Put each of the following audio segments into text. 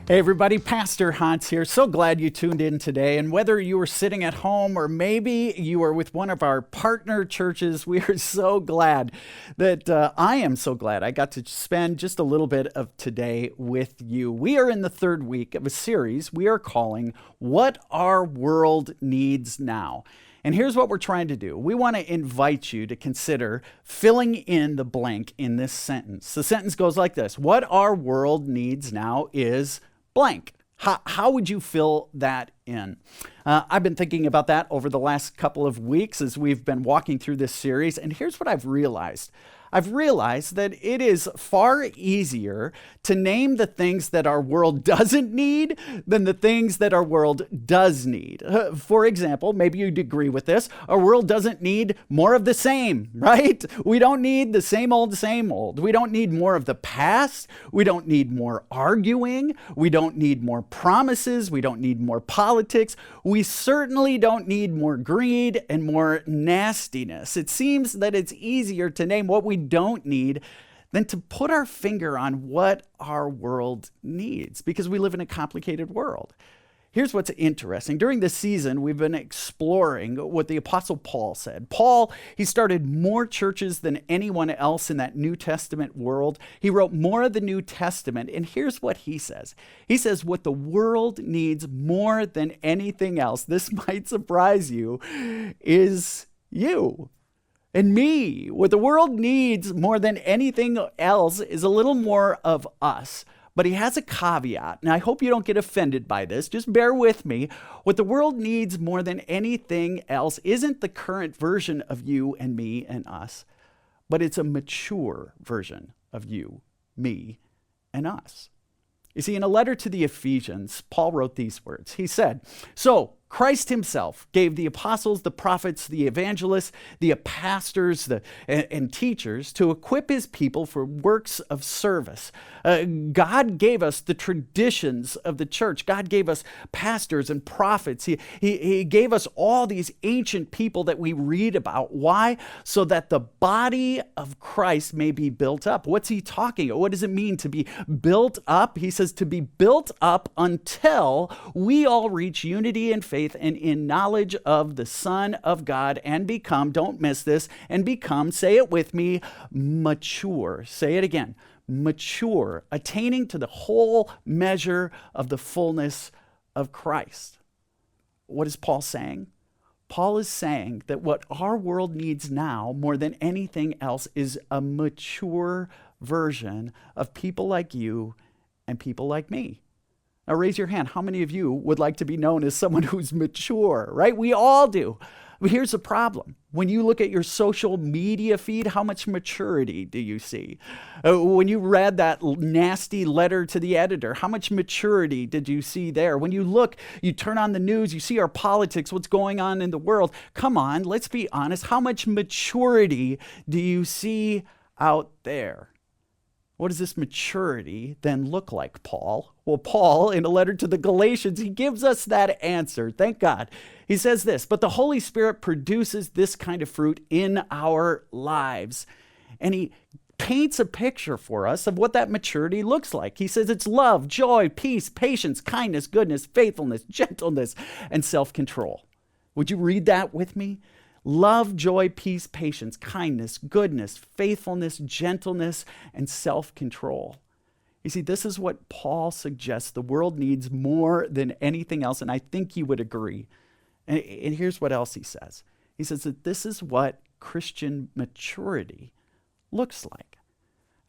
Hey everybody, Pastor Hans here. So glad you tuned in today. And whether you were sitting at home or maybe you were with one of our partner churches, we are so glad that I am so glad I got to spend just a little bit of today with you. We are in the third week of a series we are calling What Our World Needs Now. And here's what we're trying to do. We want to invite you to consider filling in the blank in this sentence. The sentence goes like this: What our world needs now is blank. How would you fill that in? I've been thinking about that over the last couple of weeks as we've been walking through this series, and here's what I've realized. I've realized that it is far easier to name the things that our world doesn't need than the things that our world does need. For example, maybe you'd agree with this. Our world doesn't need more of the same, right? We don't need the same old, same old. We don't need more of the past. We don't need more arguing. We don't need more promises. We don't need more politics. We certainly don't need more greed and more nastiness. It seems that it's easier to name what we don't need than to put our finger on what our world needs, because we live in a complicated world. Here's what's interesting. During this season, we've been exploring what the Apostle Paul said. Paul, he started more churches than anyone else in that New Testament world. He wrote more of the New Testament, and here's what he says. He says, what the world needs more than anything else, this might surprise you, is you and me. What the world needs more than anything else is a little more of us. But he has a caveat, and I hope you don't get offended by this. Just bear with me. What the world needs more than anything else isn't the current version of you and me and us, but it's a mature version of you, me, and us. You see, in a letter to the Ephesians, Paul wrote these words. He said, "So Christ himself gave the apostles, the prophets, the evangelists, the pastors, and teachers to equip his people for works of service." God gave us the traditions of the church. God gave us pastors and prophets. He gave us all these ancient people that we read about. Why? So that the body of Christ may be built up. What's he talking about? What does it mean to be built up? He says to be built up until we all reach unity in faith and in knowledge of the Son of God and become, don't miss this, and become, say it with me, mature. Say it again, mature, attaining to the whole measure of the fullness of Christ. What is Paul saying? Paul is saying that what our world needs now more than anything else is a mature version of people like you and people like me. Now raise your hand. How many of you would like to be known as someone who's mature, right? We all do. But here's the problem. When you look at your social media feed, how much maturity do you see? When you read that nasty letter to the editor, how much maturity did you see there? When you look, you turn on the news, you see our politics, what's going on in the world. Come on, let's be honest. How much maturity do you see out there? What does this maturity then look like, Paul? Well, Paul, in a letter to the Galatians, he gives us that answer. Thank God. He says this, but the Holy Spirit produces this kind of fruit in our lives. And he paints a picture for us of what that maturity looks like. He says it's love, joy, peace, patience, kindness, goodness, faithfulness, gentleness, and self-control. Would you read that with me? Love, joy, peace, patience, kindness, goodness, faithfulness, gentleness, and self-control. You see, this is what Paul suggests the world needs more than anything else, and I think you would agree. And here's what else he says. He says that this is what Christian maturity looks like.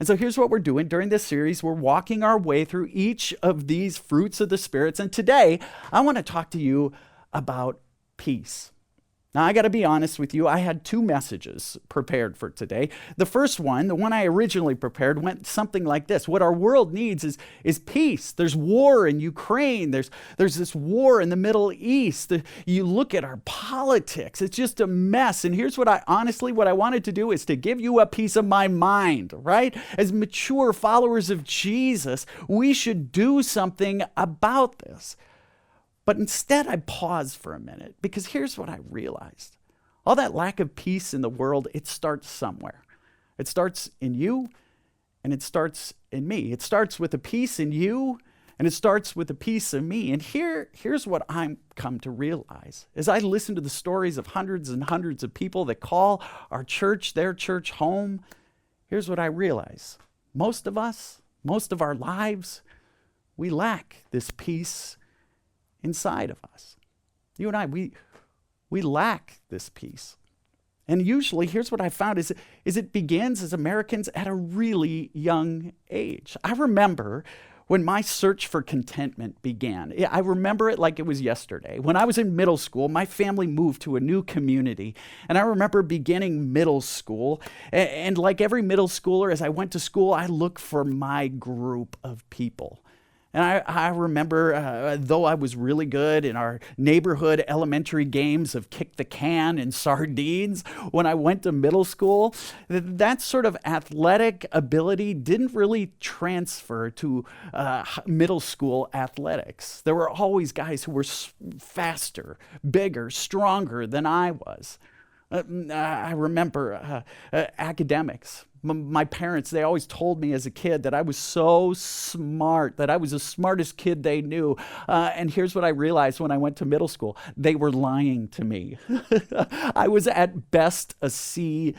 And so here's what we're doing during this series. We're walking our way through each of these fruits of the spirits, and today I want to talk to you about peace. Now, I got to be honest with you. I had two messages prepared for today. The first one, the one I originally prepared, went something like this. What our world needs is peace. There's war in Ukraine. There's this war in the Middle East. You look at our politics. It's just a mess. And here's what I wanted to do is to give you a piece of my mind, right? As mature followers of Jesus, we should do something about this. But instead, I paused for a minute because here's what I realized. All that lack of peace in the world, it starts somewhere. It starts in you and it starts in me. It starts with a peace in you And it starts with a piece of me. And here's what I'm come to realize. As I listen to the stories of hundreds and hundreds of people that call our church their church home, here's what I realize. Most of us, most of our lives, we lack this peace inside of us. You and I, we lack this peace. And usually, here's what I found, is it begins as Americans at a really young age. I remember when my search for contentment began. I remember it like it was yesterday. When I was in middle school, my family moved to a new community. And I remember beginning middle school. And like every middle schooler, as I went to school, I looked for my group of people. And I remember, though I was really good in our neighborhood elementary games of kick the can and sardines, when I went to middle school, that sort of athletic ability didn't really transfer to middle school athletics. There were always guys who were faster, bigger, stronger than I was. I remember academics. My parents, they always told me as a kid that I was so smart, that I was the smartest kid they knew. And here's what I realized when I went to middle school. They were lying to me. I was at best a C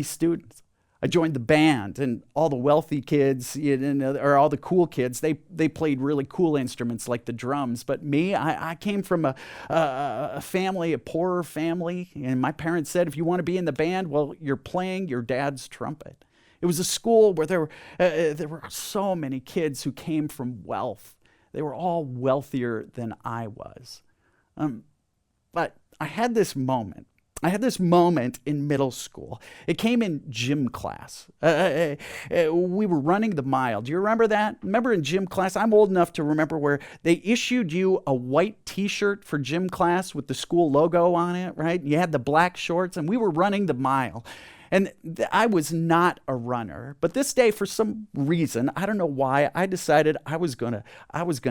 student. I joined the band, and all the wealthy kids, or all the cool kids, they played really cool instruments like the drums. But me, I came from a family, a poorer family, and my parents said, if you want to be in the band, well, you're playing your dad's trumpet. It was a school where there were so many kids who came from wealth. They were all wealthier than I was. But I had this moment. In middle school. It came in gym class. We were running the mile. Do you remember that? Remember in gym class? I'm old enough to remember where they issued you a white t-shirt for gym class with the school logo on it, right? You had the black shorts, and we were running the mile. And I was not a runner. But this day, for some reason, I don't know why, I decided I was gonna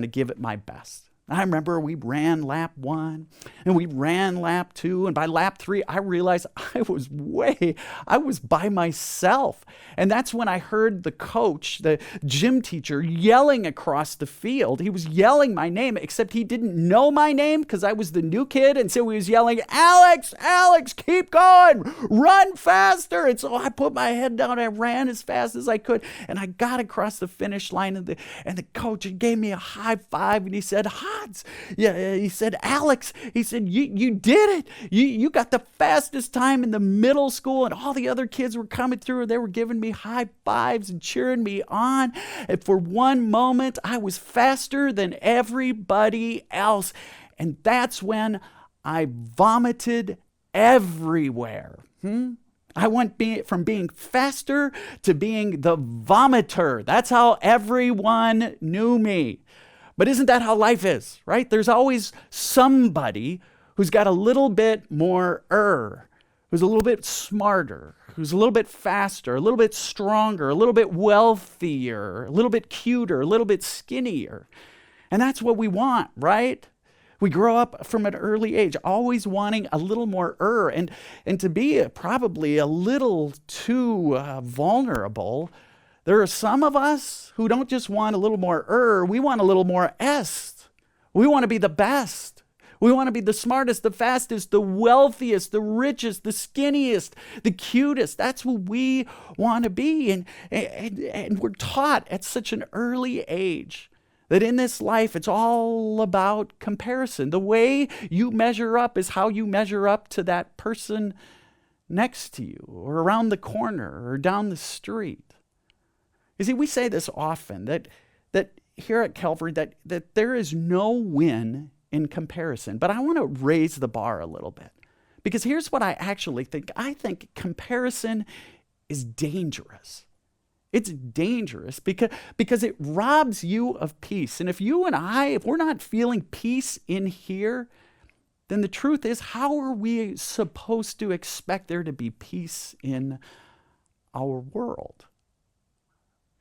give it my best. I remember we ran lap 1 and we ran lap 2. And by lap 3, I realized I was by myself. And that's when I heard the coach, the gym teacher, yelling across the field. He was yelling my name, except he didn't know my name because I was the new kid. And so he was yelling, Alex, keep going, run faster. And so I put my head down. I ran as fast as I could. And I got across the finish line. And the coach gave me a high five. And he said, yeah, he said, Alex, he said, you did it. You got the fastest time in the middle school, and all the other kids were coming through, and they were giving me high fives and cheering me on. And for one moment, I was faster than everybody else. And that's when I vomited everywhere. I went from being faster to being the vomiter. That's how everyone knew me. But isn't that how life is, right? There's always somebody who's got a little bit more who's a little bit smarter, who's a little bit faster, a little bit stronger, a little bit wealthier, a little bit cuter, a little bit skinnier. And that's what we want, right? We grow up from an early age always wanting a little more and to be probably a little too vulnerable. There are some of us who don't just want a little more we want a little more est. We want to be the best. We want to be the smartest, the fastest, the wealthiest, the richest, the skinniest, the cutest. That's what we want to be. And we're taught at such an early age that in this life, it's all about comparison. The way you measure up is how you measure up to that person next to you or around the corner or down the street. You see, we say this often, that here at Calvary, that there is no win in comparison. But I want to raise the bar a little bit. Because here's what I actually think. I think comparison is dangerous. It's dangerous because it robs you of peace. And if we're not feeling peace in here, then the truth is, how are we supposed to expect there to be peace in our world?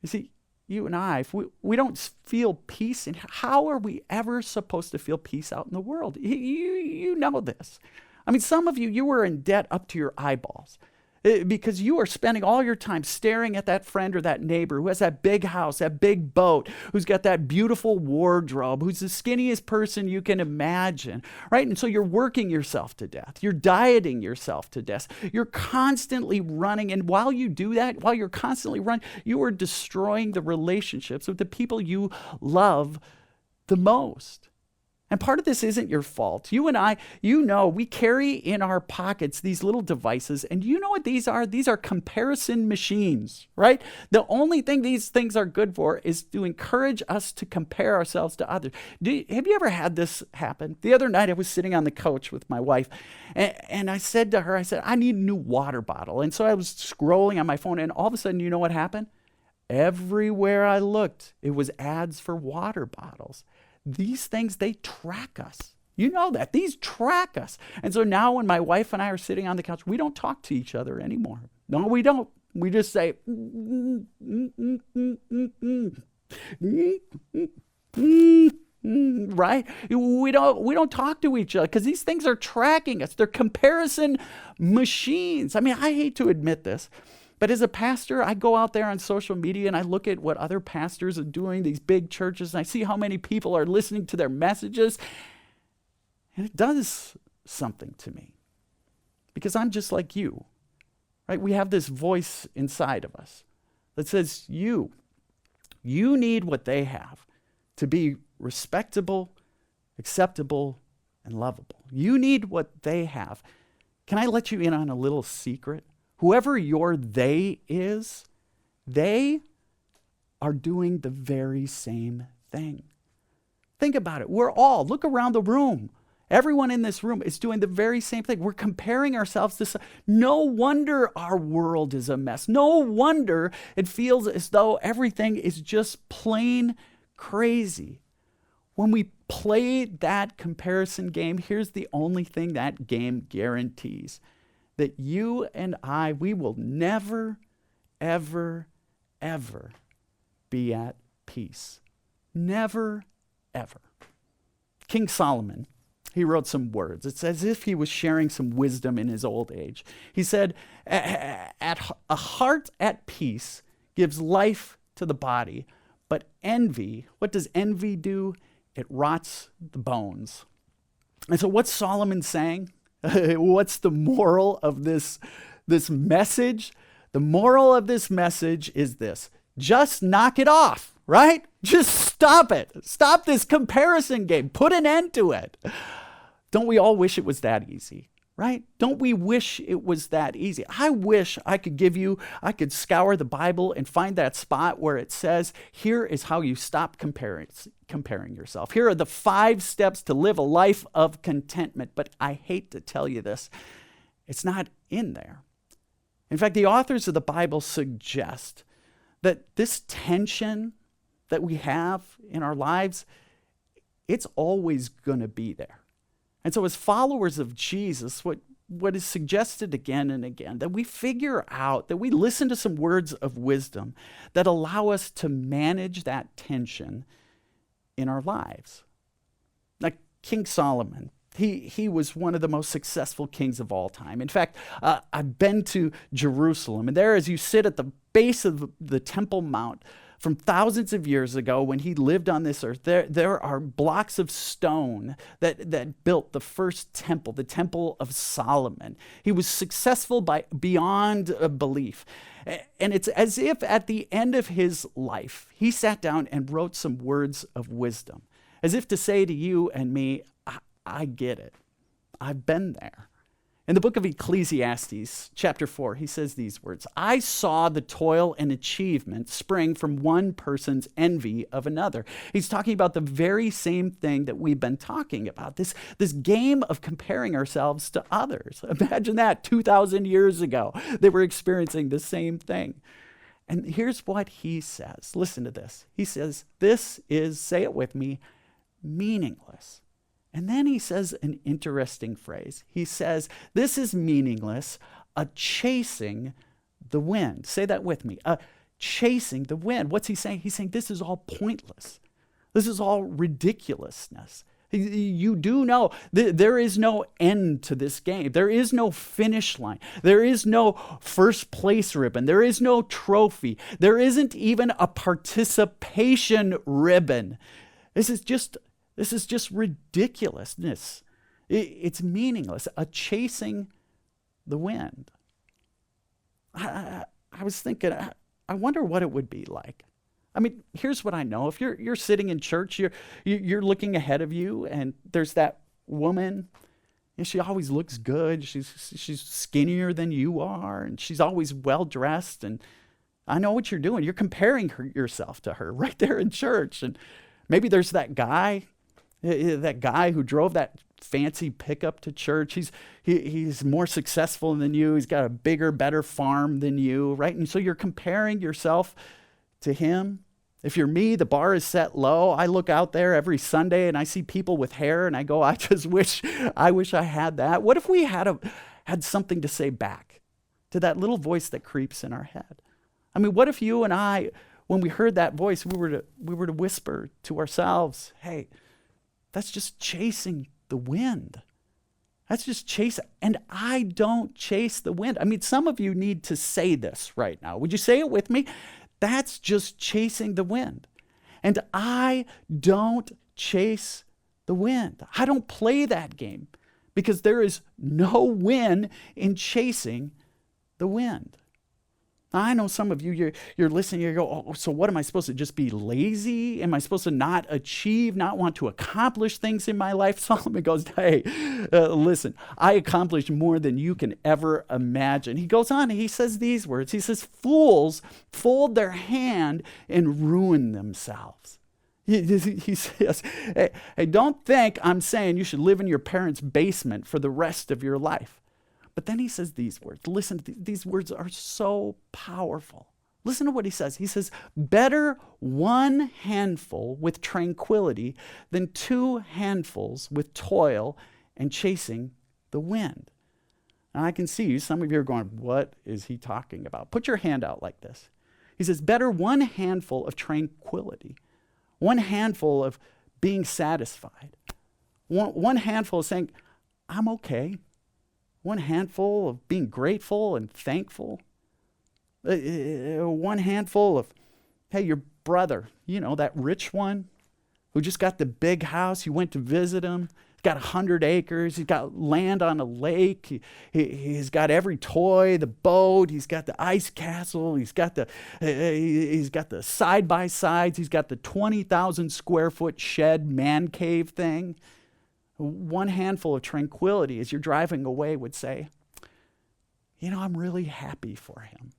You see, you and I, if we don't feel peace, how are we ever supposed to feel peace out in the world? You know this. I mean, some of you were in debt up to your eyeballs. because you are spending all your time staring at that friend or that neighbor who has that big house, that big boat, who's got that beautiful wardrobe, who's the skinniest person you can imagine, right? And so you're working yourself to death. You're dieting yourself to death. You're constantly running. And while you do that, while you're constantly running, you are destroying the relationships with the people you love the most. And part of this isn't your fault. You and I, we carry in our pockets these little devices, and you know what these are? These are comparison machines, right? The only thing these things are good for is to encourage us to compare ourselves to others. Have you ever had this happen? The other night I was sitting on the couch with my wife, and I said to her, I need a new water bottle. And so I was scrolling on my phone, and all of a sudden, you know what happened? Everywhere I looked, it was ads for water bottles. These things, they track us. You know that. These track us. And so now when my wife and I are sitting on the couch, we don't talk to each other anymore. No, we don't. We just say, right? We don't talk to each other because these things are tracking us. They're comparison machines. I mean, I hate to admit this, but as a pastor, I go out there on social media and I look at what other pastors are doing, these big churches, and I see how many people are listening to their messages. And it does something to me because I'm just like you, right? We have this voice inside of us that says, you need what they have to be respectable, acceptable, and lovable. You need what they have. Can I let you in on a little secret? Whoever your they is, they are doing the very same thing. Think about it. Look around the room. Everyone in this room is doing the very same thing. We're comparing ourselves to. No wonder our world is a mess. No wonder it feels as though everything is just plain crazy. When we play that comparison game, here's the only thing that game guarantees. That you and I, we will never, ever, ever be at peace. Never, ever. King Solomon, he wrote some words. It's as if he was sharing some wisdom in his old age. He said, a heart at peace gives life to the body, but envy, what does envy do? It rots the bones. And so what's Solomon saying? What's the moral of this message? The moral of this message is this: just knock it off, right? Just stop it. Stop this comparison game. Put an end to it. Don't we all wish it was that easy, right? Don't we wish it was that easy? I wish I could scour the Bible and find that spot where it says, here is how you stop comparing yourself. Here are the 5 steps to live a life of contentment. But I hate to tell you this, it's not in there. In fact, the authors of the Bible suggest that this tension that we have in our lives, it's always going to be there. And so as followers of Jesus, what is suggested again and again, that we figure out, that we listen to some words of wisdom that allow us to manage that tension in our lives. Like King Solomon, he was one of the most successful kings of all time. In fact, I've been to Jerusalem, and there as you sit at the base of the Temple Mount, from thousands of years ago when he lived on this earth, there are blocks of stone that built the first temple, the Temple of Solomon. He was successful beyond belief. And it's as if at the end of his life, he sat down and wrote some words of wisdom, as if to say to you and me, I get it. I've been there. In the book of Ecclesiastes, chapter 4, he says these words: I saw the toil and achievement spring from one person's envy of another. He's talking about the very same thing that we've been talking about, this game of comparing ourselves to others. Imagine that 2,000 years ago. They were experiencing the same thing. And here's what he says. Listen to this. He says, this is, say it with me, meaningless. And then he says an interesting phrase. He says, this is meaningless, a chasing the wind. Say that with me, a chasing the wind. What's he saying? He's saying this is all pointless. This is all ridiculousness. You do know there is no end to this game. There is no finish line. There is no first place ribbon. There is no trophy. There isn't even a participation ribbon. This is just ridiculousness. It's meaningless. A chasing the wind. I was thinking, I wonder what it would be like. I mean, here's what I know. If you're sitting in church, you're looking ahead of you, and there's that woman, and she always looks good. She's skinnier than you are, and she's always well dressed. And I know what you're doing. You're comparing yourself to her right there in church. And maybe there's that guy who drove that fancy pickup to church. He's more successful than you. He's got a bigger, better farm than you, right? And so you're comparing yourself to him. If you're me, the bar is set low. I look out there every Sunday and I see people with hair and I go, I wish I had that. What if we had something to say back to that little voice that creeps in our head? I mean, what if you and I, when we heard that voice, we were to whisper to ourselves, hey, that's just chasing the wind. That's just chasing. And I don't chase the wind. I mean, some of you need to say this right now. Would you say it with me? That's just chasing the wind. And I don't chase the wind. I don't play that game because there is no win in chasing the wind. Now, I know some of you, you're listening, you go, oh, so what am I supposed to just be lazy? Am I supposed to not achieve, not want to accomplish things in my life? Solomon goes, hey, listen, I accomplished more than you can ever imagine. He goes on and he says these words. He says, fools fold their hand and ruin themselves. He says, hey, don't think I'm saying you should live in your parents' basement for the rest of your life. But then he says these words. Listen, these words are so powerful. Listen to what he says. He says, better one handful with tranquility than two handfuls with toil and chasing the wind. Now I can see you, some of you are going, what is he talking about? Put your hand out like this. He says, better one handful of tranquility, one handful of being satisfied, one handful of saying, I'm okay. One handful of being grateful and thankful. One handful of, hey, your brother, that rich one who just got the big house. You went to visit him. He's got 100 acres. He's got land on a lake. He's got every toy, the boat. He's got the ice castle. He's got the side-by-sides. He's got the 20,000 square foot shed man cave thing. One handful of tranquility as you're driving away would say, I'm really happy for him.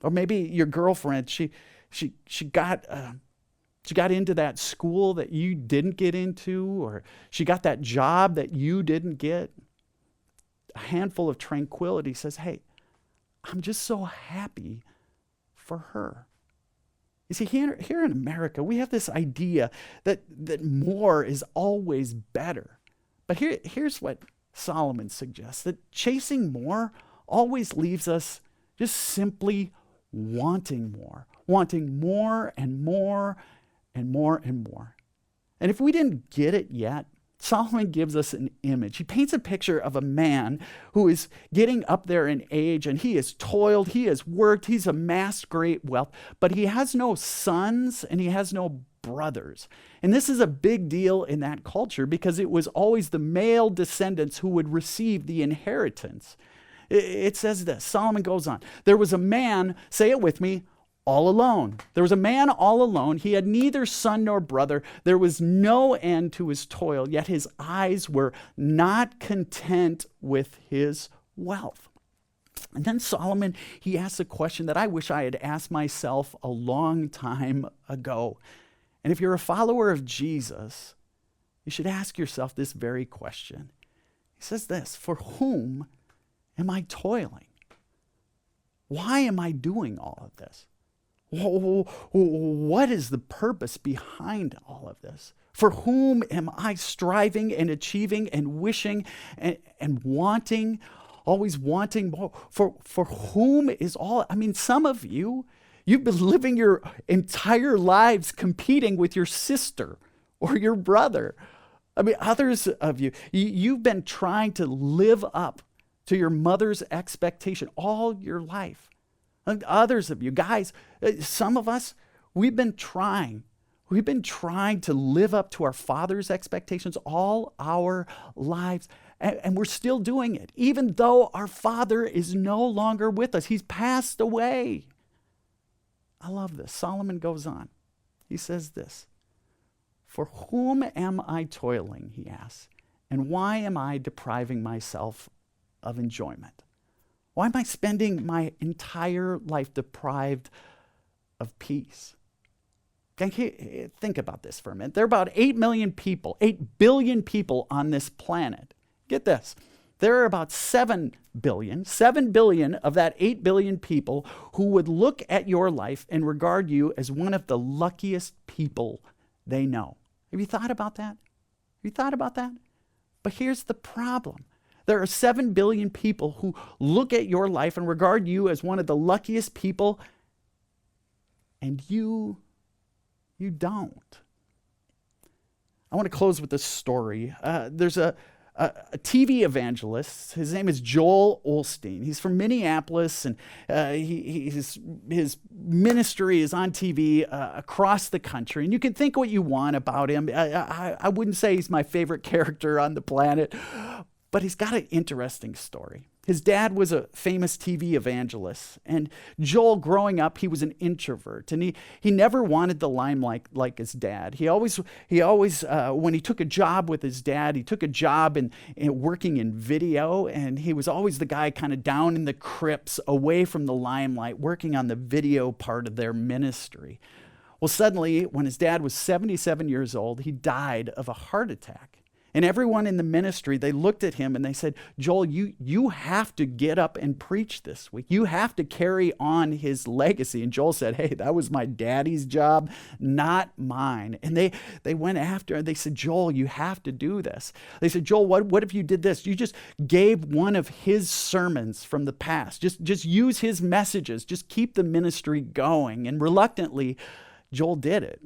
Or maybe your girlfriend, she got into that school that you didn't get into, or she got that job that you didn't get. A handful of tranquility says, hey, I'm just so happy for her. You see, here in America, we have this idea that more is always better. But here's what Solomon suggests, that chasing more always leaves us just simply wanting more and more and more and more. And if we didn't get it yet, Solomon gives us an image. He paints a picture of a man who is getting up there in age, and he has toiled, he has worked, he's amassed great wealth, but he has no sons and he has no brothers. And this is a big deal in that culture because it was always the male descendants who would receive the inheritance. It says this, Solomon goes on, there was a man, say it with me, all alone. There was a man all alone. He had neither son nor brother. There was no end to his toil, yet his eyes were not content with his wealth. And then Solomon, he asks a question that I wish I had asked myself a long time ago. And if you're a follower of Jesus, you should ask yourself this very question. He says this, for whom am I toiling? Why am I doing all of this? What is the purpose behind all of this? For whom am I striving and achieving and wishing and wanting, always wanting more? For whom is all? I mean, some of you, you've been living your entire lives competing with your sister or your brother. I mean, others of you, you've been trying to live up to your mother's expectation all your life. And others of you, guys, some of us, we've been trying to live up to our father's expectations all our lives. And we're still doing it, even though our father is no longer with us. He's passed away. I love this. Solomon goes on. He says this, "For whom am I toiling," he asks, "and why am I depriving myself of enjoyment? Why am I spending my entire life deprived of peace?" Think about this for a minute. There are about 8 million people, 8 billion people on this planet. Get this. There are about 7 billion of that 8 billion people who would look at your life and regard you as one of the luckiest people they know. Have you thought about that? But here's the problem. There are 7 billion people who look at your life and regard you as one of the luckiest people, and you don't. I want to close with this story. There's a TV evangelist. His name is Joel Osteen. He's from Minneapolis, and his ministry is on TV across the country. And you can think what you want about him. I wouldn't say he's my favorite character on the planet, but he's got an interesting story. His dad was a famous TV evangelist, and Joel, growing up, he was an introvert, and he never wanted the limelight like his dad. He always when he took a job with his dad, he took a job in working in video, and he was always the guy kind of down in the crypts, away from the limelight, working on the video part of their ministry. Well, suddenly, when his dad was 77 years old, he died of a heart attack. And everyone in the ministry, they looked at him and they said, "Joel, you have to get up and preach this week. You have to carry on his legacy." And Joel said, "Hey, that was my daddy's job, not mine." And they went after and they said, "Joel, you have to do this." They said, "Joel, what if you did this? You just gave one of his sermons from the past. Just use his messages. Just keep the ministry going." And reluctantly, Joel did it.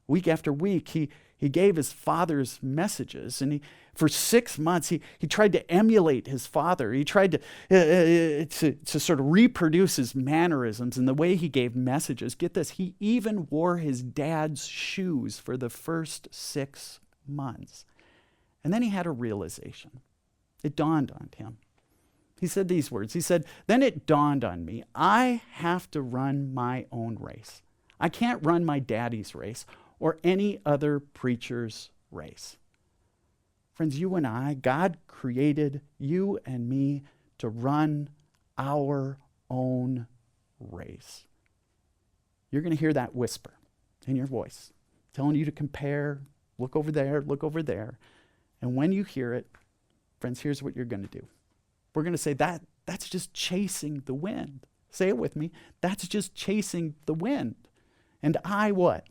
Week after week, he gave his father's messages, and for 6 months, he tried to emulate his father. He tried to sort of reproduce his mannerisms and the way he gave messages. Get this, he even wore his dad's shoes for the first 6 months. And then he had a realization. It dawned on him. He said these words. He said, "Then it dawned on me, I have to run my own race. I can't run my daddy's race or any other preacher's race." Friends, you and I, God created you and me to run our own race. You're going to hear that whisper in your voice, telling you to compare, look over there, look over there. And when you hear it, friends, here's what you're going to do. We're going to say, that's just chasing the wind. Say it with me. That's just chasing the wind. And I what?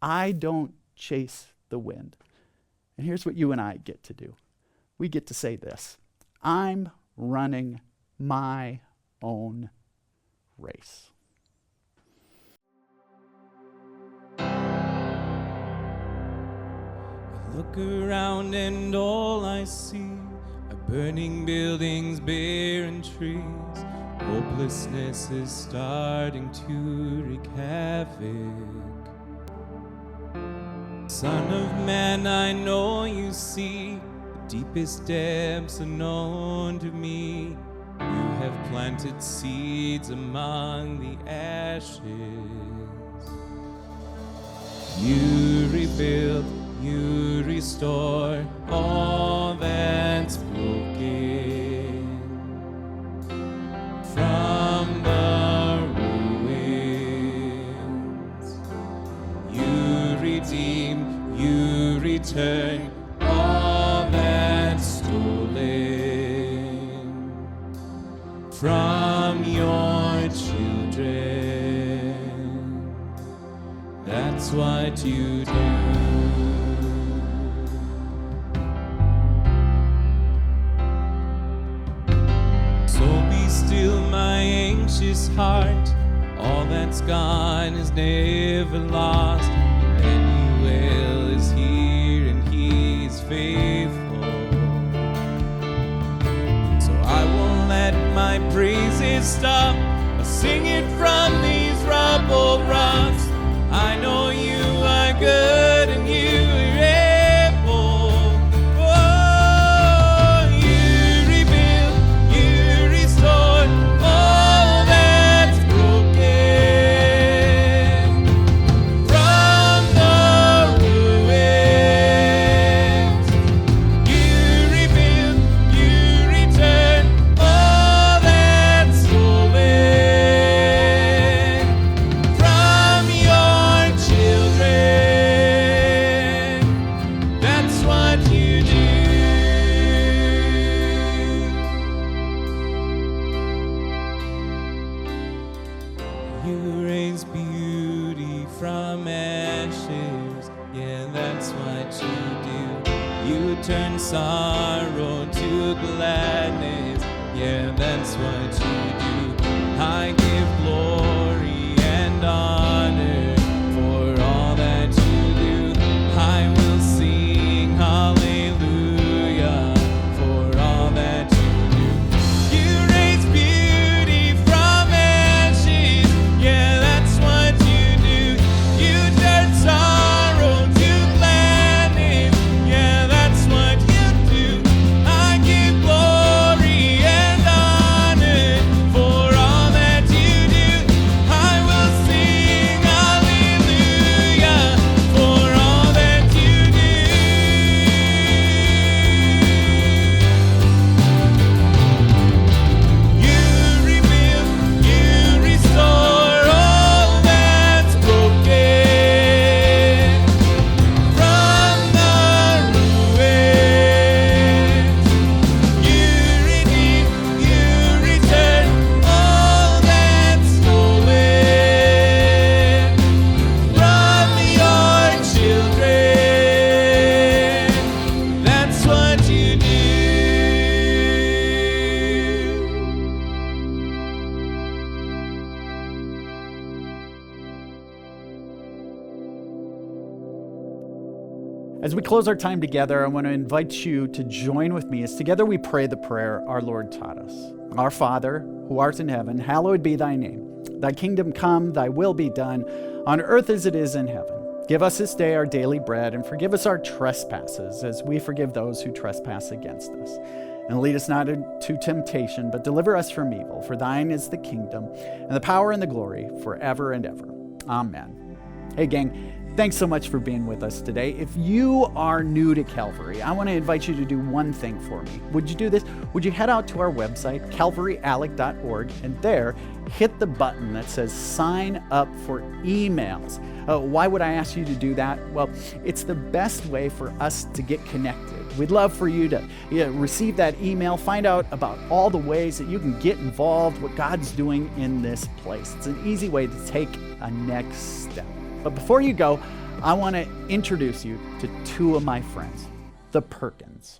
I don't chase the wind. And here's what you and I get to do. We get to say this: I'm running my own race. I look around and all I see are burning buildings, barren trees. Hopelessness is starting to wreak havoc. Son of man, I know you see the deepest depths are known to me. You have planted seeds among the ashes. You rebuild, you restore all that's broken. From the ruins, you redeem, you return all that's stolen from your children. That's what you do. So be still, my anxious heart. All that's gone is never lost. Emmanuel is here and he's faithful. So I won't let my praises stop. I'll sing it from these rubble rocks. I know you are good and you are able. Oh, you rebuild, you restore all that's broken from the ruins. You rebuild, you return all that's stolen from your children. That's what you do. You raise beauty from ashes. Yeah, that's what you do. You turn sorrow to gladness. Yeah, that's what you do. I give glory and honor for all that you do. I will sing hallelujah for all that you do. You raise beauty from ashes. Yeah, that's what you do. You turn sorrow to gladness. Yeah, that's what you do. I give glory and honor for all that you do. I will sing hallelujah for all that you do. You rebuild, you restore all that's broken from the ruins. You redeem, you return all that's stolen from your children. That's what you do. As we close our time together, I want to invite you to join with me as together we pray the prayer our Lord taught us. Our Father, who art in heaven, hallowed be thy name. Thy kingdom come, thy will be done, on earth as it is in heaven. Give us this day our daily bread, and forgive us our trespasses, as we forgive those who trespass against us. And lead us not into temptation, but deliver us from evil. For thine is the kingdom, and the power and the glory, forever and ever. Amen. Hey, gang. Thanks so much for being with us today. If you are new to Calvary, I want to invite you to do one thing for me. Would you do this? Would you head out to our website, calvaryalec.org, and there hit the button that says sign up for emails. Why would I ask you to do that? Well, it's the best way for us to get connected. We'd love for you to receive that email, find out about all the ways that you can get involved, what God's doing in this place. It's an easy way to take a next step. But before you go, I want to introduce you to two of my friends, the Perkins.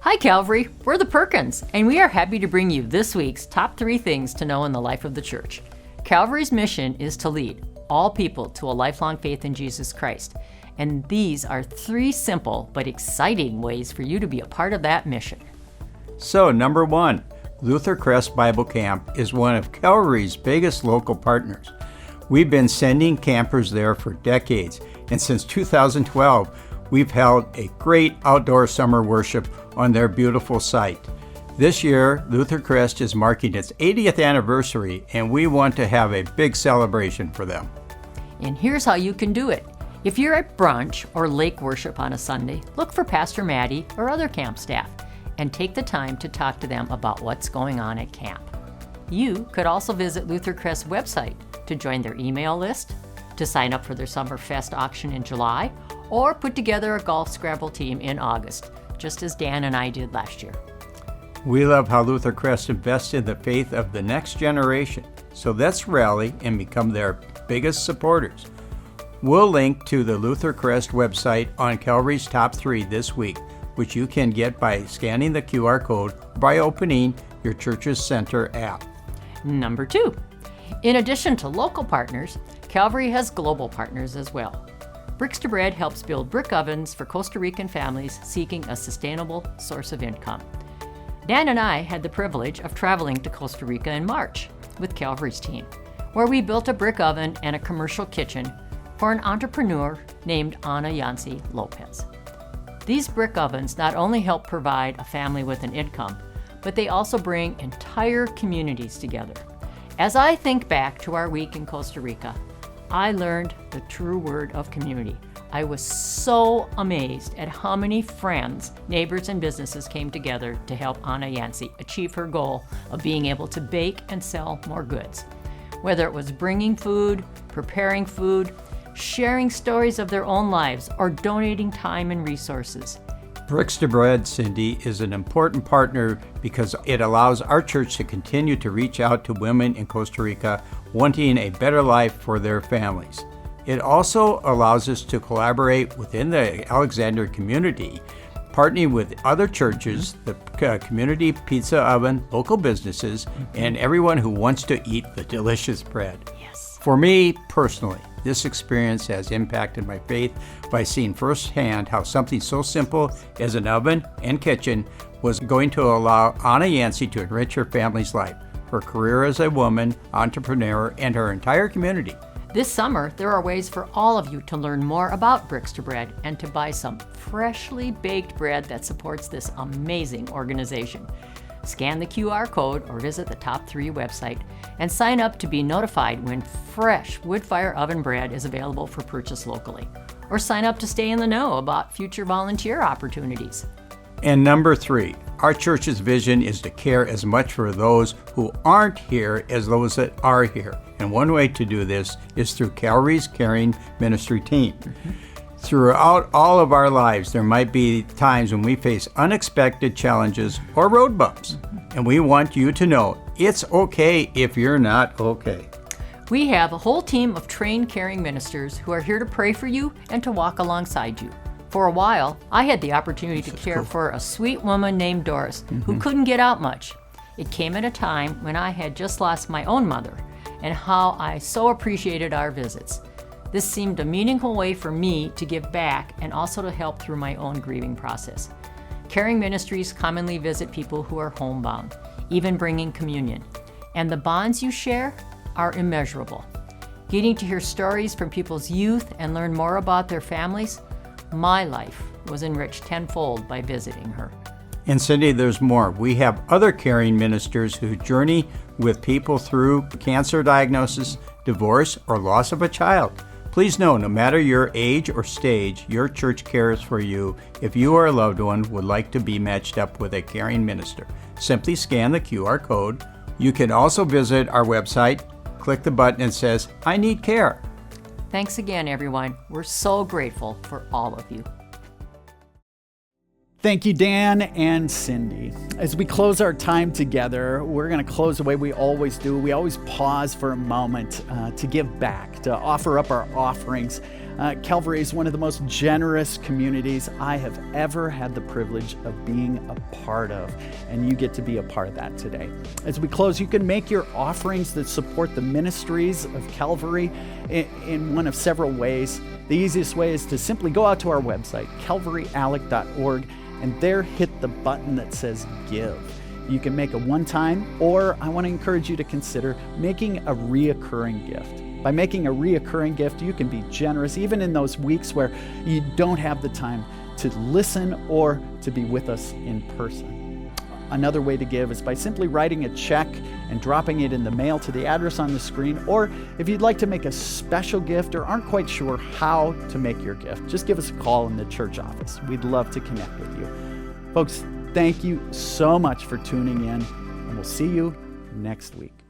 Hi Calvary, we're the Perkins, and we are happy to bring you this week's top 3 things to know in the life of the church. Calvary's mission is to lead all people to a lifelong faith in Jesus Christ, and these are 3 simple but exciting ways for you to be a part of that mission. So, number 1, Luther Crest Bible Camp is one of Calvary's biggest local partners. We've been sending campers there for decades, and since 2012, we've held a great outdoor summer worship on their beautiful site. This year, Luther Crest is marking its 80th anniversary, and we want to have a big celebration for them. And here's how you can do it. If you're at brunch or lake worship on a Sunday, look for Pastor Maddie or other camp staff and take the time to talk to them about what's going on at camp. You could also visit Luther Crest's website to join their email list, to sign up for their Summer Fest auction in July, or put together a golf Scrabble team in August, just as Dan and I did last year. We love how Luther Crest invests in the faith of the next generation, so let's rally and become their biggest supporters. We'll link to the Luther Crest website on Calvary's Top 3 this week, which you can get by scanning the QR code or by opening your church's center app. Number 2, in addition to local partners, Calvary has global partners as well. Bricks to Bread helps build brick ovens for Costa Rican families seeking a sustainable source of income. Dan and I had the privilege of traveling to Costa Rica in March with Calvary's team, where we built a brick oven and a commercial kitchen for an entrepreneur named Ana Yancy Lopez. These brick ovens not only help provide a family with an income, but they also bring entire communities together. As I think back to our week in Costa Rica, I learned the true word of community. I was so amazed at how many friends, neighbors, and businesses came together to help Ana Yancy achieve her goal of being able to bake and sell more goods. Whether it was bringing food, preparing food, sharing stories of their own lives, or donating time and resources. Bricks to Bread, Cindy, is an important partner because it allows our church to continue to reach out to women in Costa Rica wanting a better life for their families. It also allows us to collaborate within the Alexandria community, partnering with other churches, the community pizza oven, local businesses, and everyone who wants to eat the delicious bread. Yes. For me personally, this experience has impacted my faith by seeing firsthand how something so simple as an oven and kitchen was going to allow Ana Yancy to enrich her family's life, her career as a woman, entrepreneur, and her entire community. This summer, there are ways for all of you to learn more about Bricks to Bread and to buy some freshly baked bread that supports this amazing organization. Scan the QR code or visit the Top 3 website and sign up to be notified when fresh wood-fire oven bread is available for purchase locally. Or sign up to stay in the know about future volunteer opportunities. And number 3, our church's vision is to care as much for those who aren't here as those that are here. And one way to do this is through Calvary's Caring Ministry team. Throughout all of our lives, there might be times when we face unexpected challenges or road bumps. And we want you to know it's okay if you're not okay. We have a whole team of trained caring ministers who are here to pray for you and to walk alongside you. For a while, I had the opportunity to care for a sweet woman named Doris who couldn't get out much. It came at a time when I had just lost my own mother, and how I so appreciated our visits. This seemed a meaningful way for me to give back and also to help through my own grieving process. Caring ministries commonly visit people who are homebound, even bringing communion. And the bonds you share are immeasurable. Getting to hear stories from people's youth and learn more about their families, my life was enriched tenfold by visiting her. And Cindy, there's more. We have other caring ministers who journey with people through cancer diagnosis, divorce, or loss of a child. Please know, no matter your age or stage, your church cares for you if you or a loved one would like to be matched up with a caring minister. Simply scan the QR code. You can also visit our website, click the button that says, I need care. Thanks again, everyone. We're so grateful for all of you. Thank you, Dan and Cindy. As we close our time together, we're going to close the way we always do. We always pause for a moment to give back, to offer up our offerings. Calvary is one of the most generous communities I have ever had the privilege of being a part of, and you get to be a part of that today. As we close, you can make your offerings that support the ministries of Calvary in one of several ways. The easiest way is to simply go out to our website, calvaryalec.org, and there hit the button that says Give. You can make a one-time, or I want to encourage you to consider making a reoccurring gift. By making a reoccurring gift, you can be generous even in those weeks where you don't have the time to listen or to be with us in person. Another way to give is by simply writing a check and dropping it in the mail to the address on the screen, or if you'd like to make a special gift or aren't quite sure how to make your gift, just give us a call in the church office. We'd love to connect with you. Folks, thank you so much for tuning in, and we'll see you next week.